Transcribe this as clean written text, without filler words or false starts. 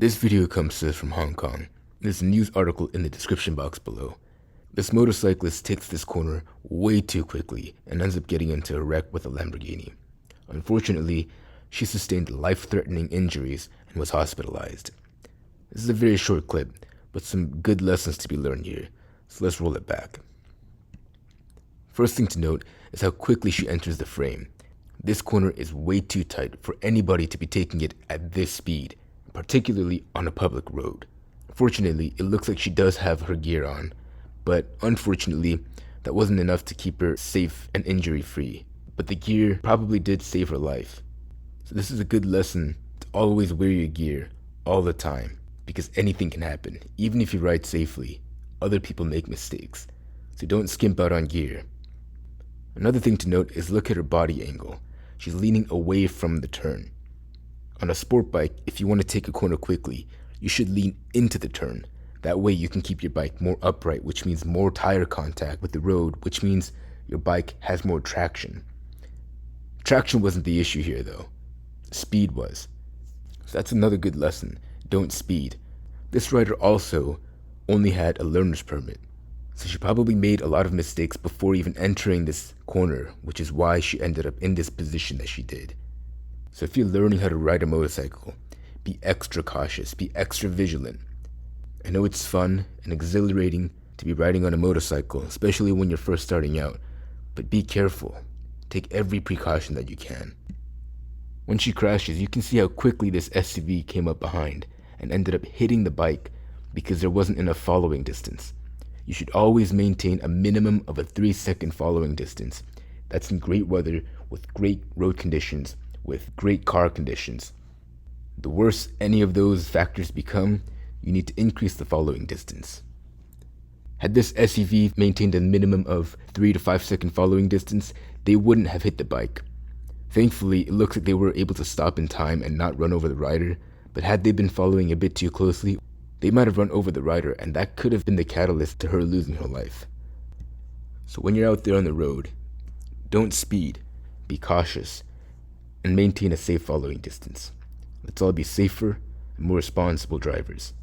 This video comes to us from Hong Kong. There's a news article in the description box below. This motorcyclist takes this corner way too quickly and ends up getting into a wreck with a Lamborghini. Unfortunately, she sustained life-threatening injuries and was hospitalized. This is a very short clip, but some good lessons to be learned here, so let's roll it back. First thing to note is how quickly she enters the frame. This corner is way too tight for anybody to be taking it at this speed, particularly on a public road. Fortunately, it looks like she does have her gear on, but unfortunately, that wasn't enough to keep her safe and injury-free. But the gear probably did save her life. So this is a good lesson to always wear your gear all the time, because anything can happen. Even if you ride safely, other people make mistakes. So don't skimp out on gear. Another thing to note is look at her body angle. She's leaning away from the turn. On a sport bike, if you want to take a corner quickly, you should lean into the turn. That way you can keep your bike more upright, which means more tire contact with the road, which means your bike has more traction. Traction wasn't the issue here though. Speed was. So that's another good lesson. Don't speed. This rider also only had a learner's permit. So she probably made a lot of mistakes before even entering this corner, which is why she ended up in this position that she did. So if you're learning how to ride a motorcycle, be extra cautious, be extra vigilant. I know it's fun and exhilarating to be riding on a motorcycle, especially when you're first starting out, but be careful. Take every precaution that you can. When she crashes, you can see how quickly this SUV came up behind and ended up hitting the bike because there wasn't enough following distance. You should always maintain a minimum of a 3-second following distance. That's in great weather, with great road conditions, with great car conditions. The worse any of those factors become, you need to increase the following distance. Had this SUV maintained a minimum of 3 to 5 second following distance, they wouldn't have hit the bike. Thankfully, it looks like they were able to stop in time and not run over the rider, but had they been following a bit too closely, they might have run over the rider, and that could have been the catalyst to her losing her life. So when you're out there on the road, don't speed, be cautious, and maintain a safe following distance. Let's all be safer and more responsible drivers.